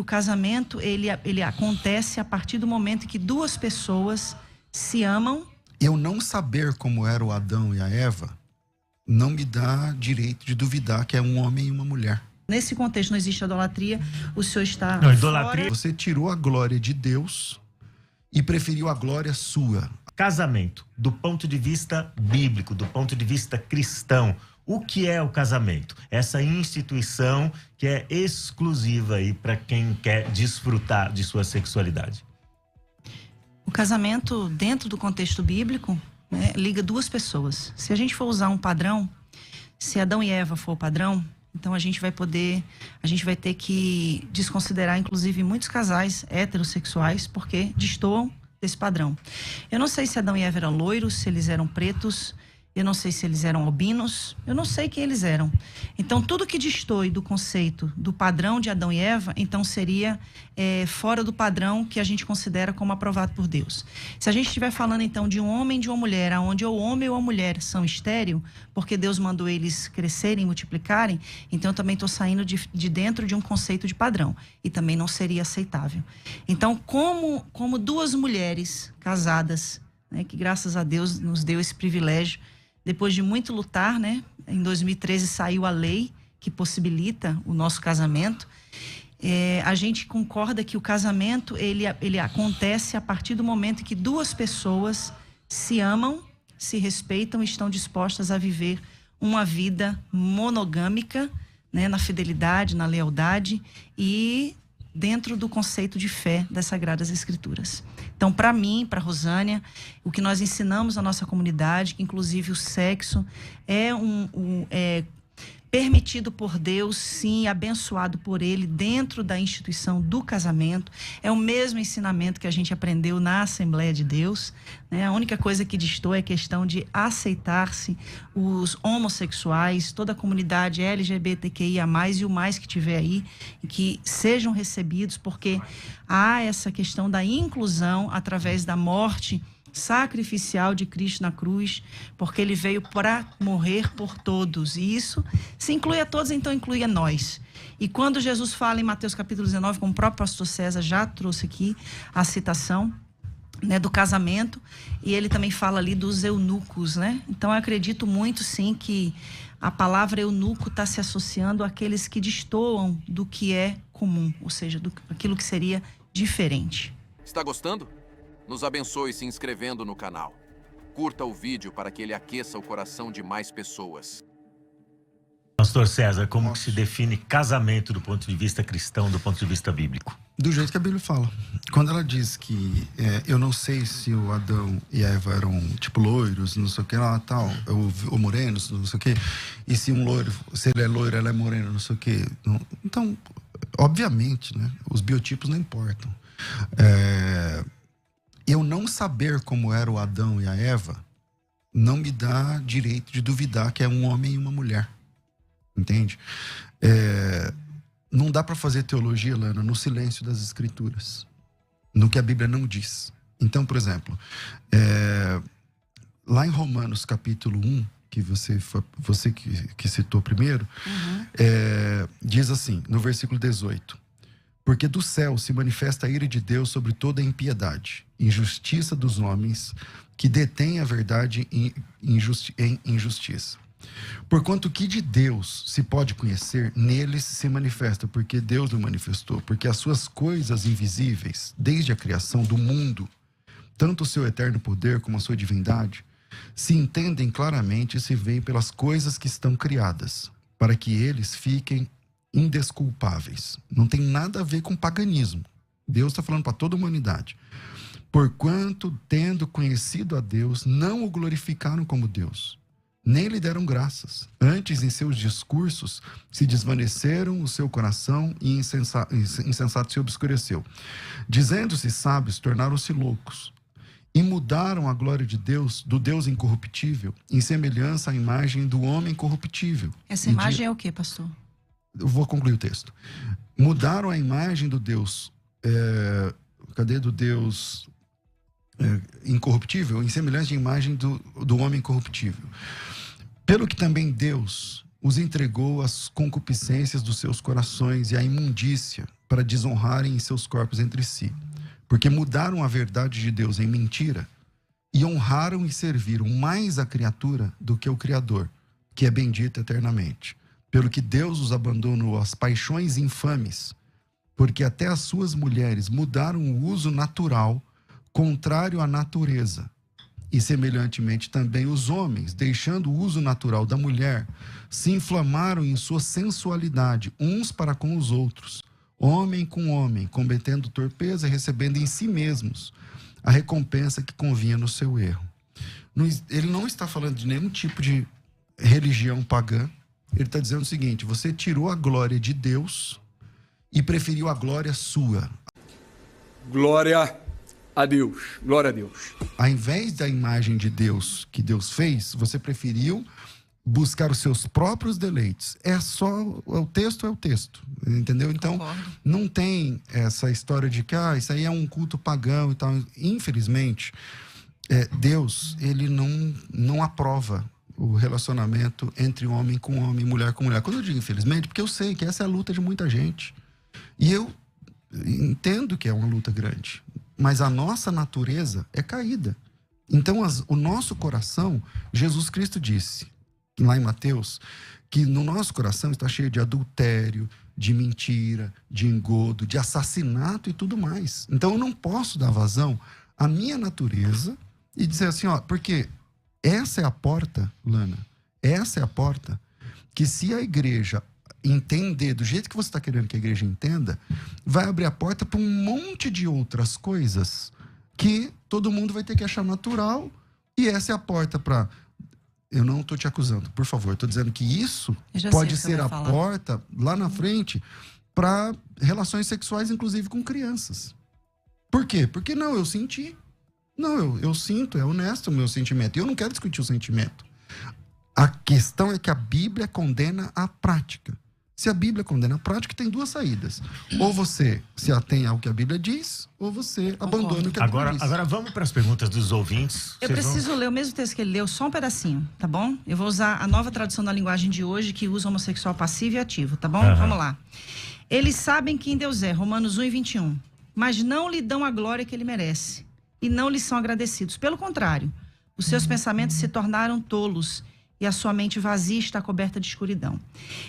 O casamento, ele acontece a partir do momento que duas pessoas se amam. Eu não saber como era o Adão e a Eva não me dá direito de duvidar que é um homem e uma mulher. Nesse contexto não existe idolatria, o senhor está Não, idolatria. fora. Você tirou a glória de Deus e preferiu a glória sua. Casamento, do ponto de vista bíblico, do ponto de vista cristão, o que é o casamento? Essa instituição que é exclusiva aí para quem quer desfrutar de sua sexualidade. O casamento, dentro do contexto bíblico, né, liga duas pessoas. Se a gente for usar um padrão, se Adão e Eva for o padrão, então a gente vai ter que desconsiderar, inclusive, muitos casais heterossexuais, porque destoam desse padrão. Eu não sei se Adão e Eva eram loiros, se eles eram pretos, eu não sei se eles eram albinos, eu não sei quem eles eram. Então, tudo que destoe do conceito do padrão de Adão e Eva, então seria fora do padrão que a gente considera como aprovado por Deus. Se a gente estiver falando, então, de um homem e de uma mulher, onde o homem ou a mulher são estéril, porque Deus mandou eles crescerem e multiplicarem, então eu também estou saindo de dentro de um conceito de padrão. E também não seria aceitável. Então, como duas mulheres casadas, né, que graças a Deus nos deu esse privilégio, depois de muito lutar, né? Em 2013 saiu a lei que possibilita o nosso casamento. A gente concorda que o casamento, ele acontece a partir do momento que duas pessoas se amam, se respeitam e estão dispostas a viver uma vida monogâmica, né? Na fidelidade, na lealdade e dentro do conceito de fé das Sagradas Escrituras. Então, para mim, para Rosânia, o que nós ensinamos na nossa comunidade, que inclusive o sexo é permitido por Deus, sim, abençoado por Ele dentro da instituição do casamento. É o mesmo ensinamento que a gente aprendeu na Assembleia de Deus, né? A única coisa que destoa é a questão de aceitar-se os homossexuais, toda a comunidade LGBTQIA+, e o mais que tiver aí, que sejam recebidos, porque há essa questão da inclusão através da morte sacrificial de Cristo na cruz, porque ele veio para morrer por todos, e isso se inclui a todos, então inclui a nós. E quando Jesus fala em Mateus capítulo 19, como o próprio pastor César já trouxe aqui a citação, né, do casamento, e ele também fala ali dos eunucos, né? Então eu acredito muito sim que a palavra eunuco está se associando àqueles que destoam do que é comum, ou seja, aquilo que seria diferente. Está gostando? Nos abençoe se inscrevendo no canal. Curta o vídeo para que ele aqueça o coração de mais pessoas. Pastor César, como que se define casamento do ponto de vista cristão, do ponto de vista bíblico? Do jeito que a Bíblia fala. Quando ela diz que eu não sei se o Adão e a Eva eram tipo loiros, não sei o que lá, tal, ou morenos, não sei o que, e se um loiro, se ele é loiro, ela é morena, não sei o que. Então, obviamente, né, os biotipos não importam. Eu não saber como era o Adão e a Eva não me dá direito de duvidar que é um homem e uma mulher. Entende? Não dá para fazer teologia, Lana, no silêncio das Escrituras, no que a Bíblia não diz. Então, por exemplo, lá em Romanos capítulo 1, que você que citou primeiro, diz assim, no versículo 18: porque do céu se manifesta a ira de Deus sobre toda a impiedade, injustiça dos homens que detêm a verdade em injustiça. Porquanto o que de Deus se pode conhecer, neles se manifesta, porque Deus o manifestou. Porque as suas coisas invisíveis, desde a criação do mundo, tanto o seu eterno poder como a sua divindade, se entendem claramente e se veem pelas coisas que estão criadas, para que eles fiquem indesculpáveis. Não tem nada a ver com paganismo. Deus está falando para toda a humanidade. Porquanto, tendo conhecido a Deus, não o glorificaram como Deus, nem lhe deram graças. Antes, em seus discursos, se desvaneceram o seu coração e insensato se obscureceu. Dizendo-se sábios, tornaram-se loucos. E mudaram a glória de Deus, do Deus incorruptível, em semelhança à imagem do homem corruptível. Essa imagem é o quê, pastor? Eu vou concluir o texto. Mudaram a imagem do Deus... do Deus incorruptível, em semelhança à imagem do homem corruptível. Pelo que também Deus os entregou às concupiscências dos seus corações e à imundícia, para desonrarem em seus corpos entre si, porque mudaram a verdade de Deus em mentira e honraram e serviram mais a criatura do que o Criador, que é bendito eternamente. Pelo que Deus os abandonou às paixões infames, porque até as suas mulheres mudaram o uso natural, contrário à natureza. E semelhantemente também os homens, deixando o uso natural da mulher, se inflamaram em sua sensualidade, uns para com os outros, homem com homem, cometendo torpeza e recebendo em si mesmos a recompensa que convinha no seu erro. Ele não está falando de nenhum tipo de religião pagã. Ele está dizendo o seguinte: você tirou a glória de Deus e preferiu a glória sua. Glória a Deus, glória a Deus. Ao invés da imagem de Deus que Deus fez, você preferiu buscar os seus próprios deleites. O texto é o texto, entendeu? Então, não tem essa história de que isso aí é um culto pagão e tal. Infelizmente, Deus, ele não aprova o relacionamento entre homem com homem, mulher com mulher. Quando eu digo infelizmente, porque eu sei que essa é a luta de muita gente. E eu entendo que é uma luta grande. Mas a nossa natureza é caída. Então, o nosso coração, Jesus Cristo disse, lá em Mateus, que no nosso coração está cheio de adultério, de mentira, de engodo, de assassinato e tudo mais. Então, eu não posso dar vazão à minha natureza e dizer assim, porque essa é a porta, Lana, essa é a porta que, se a igreja entender do jeito que você está querendo que a igreja entenda, vai abrir a porta para um monte de outras coisas que todo mundo vai ter que achar natural, e essa é a porta para... Eu não estou te acusando, por favor, estou dizendo que isso pode ser a porta lá na frente para relações sexuais, inclusive com crianças. Por quê? Porque eu senti. Não, eu sinto, é honesto o meu sentimento. E eu não quero discutir o sentimento. A questão é que a Bíblia condena a prática. Se a Bíblia condena a prática, tem duas saídas. Ou você se atém ao que a Bíblia diz, ou você abandona o que a Bíblia diz. Agora vamos para as perguntas dos ouvintes. Eu preciso ler o mesmo texto que ele leu, só um pedacinho, tá bom? Eu vou usar a nova tradução da linguagem de hoje, que usa homossexual passivo e ativo, tá bom? Vamos lá. Eles sabem quem Deus é, Romanos 1:21. Mas não lhe dão a glória que ele merece. E não lhe são agradecidos. Pelo contrário, os seus pensamentos se tornaram tolos e a sua mente vazia está coberta de escuridão.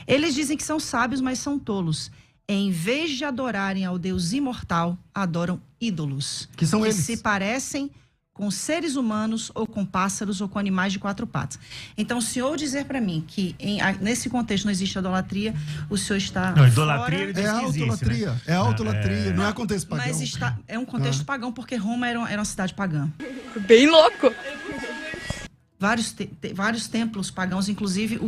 Eles dizem que são sábios, mas são tolos. Em vez de adorarem ao Deus imortal, adoram ídolos. Que são eles. Se parecem com seres humanos ou com pássaros ou com animais de quatro patas. Então, o senhor dizer para mim que nesse contexto não existe idolatria, o senhor está idolatria fora... É autolatria, né? É autolatria, não é contexto pagão. Mas é um contexto pagão, porque Roma era uma cidade pagã. Bem louco! Vários templos pagãos, inclusive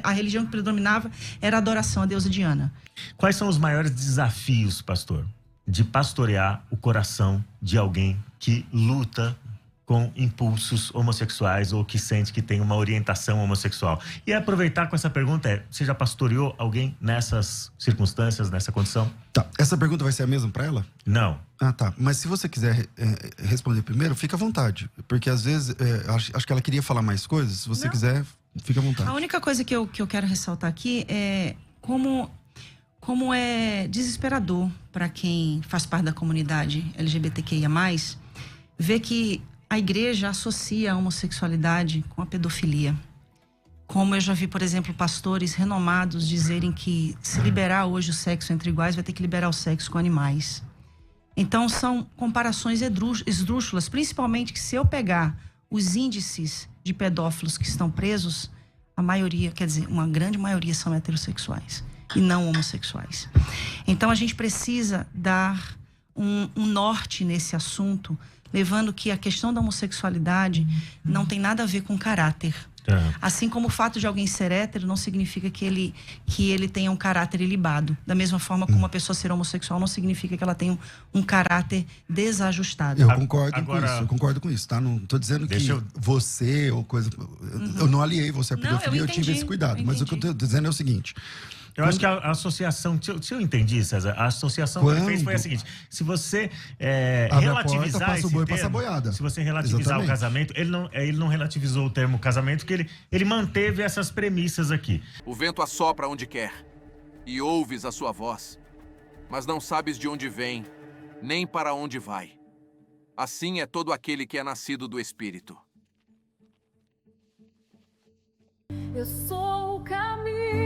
a religião que predominava era a adoração à deusa Diana. Quais são os maiores desafios, pastor, de pastorear o coração de alguém que luta com impulsos homossexuais ou que sente que tem uma orientação homossexual? E aproveitar com essa pergunta você já pastoreou alguém nessas circunstâncias, nessa condição? Tá, essa pergunta vai ser a mesma para ela? Não. Ah, tá. Mas se você quiser responder primeiro, fica à vontade. Porque às vezes, acho que ela queria falar mais coisas. Se você quiser, fica à vontade. A única coisa que eu quero ressaltar aqui é como é desesperador para quem faz parte da comunidade LGBTQIA+, ver que a igreja associa a homossexualidade com a pedofilia. Como eu já vi, por exemplo, pastores renomados dizerem que se liberar hoje o sexo entre iguais, vai ter que liberar o sexo com animais. Então, são comparações esdrúxulas, principalmente que se eu pegar os índices de pedófilos que estão presos, a maioria, quer dizer, uma grande maioria são heterossexuais e não homossexuais. Então, a gente precisa dar um norte nesse assunto, levando que a questão da homossexualidade não tem nada a ver com caráter. Assim como o fato de alguém ser hétero não significa que ele tenha um caráter ilibado. Da mesma forma como uma pessoa ser homossexual não significa que ela tenha um caráter desajustado. Eu concordo com isso, tá? Não tô dizendo que você ou coisa... Eu não aliei você à pedofilia, eu tive esse cuidado. Mas o que eu tô dizendo é o seguinte... Eu acho que a associação, se eu entendi, César, a associação que ele fez foi a seguinte: se você relativizar esse termo, se você relativizar o casamento, ele não relativizou o termo casamento, porque ele manteve essas premissas aqui. O vento assopra onde quer, e ouves a sua voz, mas não sabes de onde vem, nem para onde vai. Assim é todo aquele que é nascido do Espírito. Eu sou o caminho.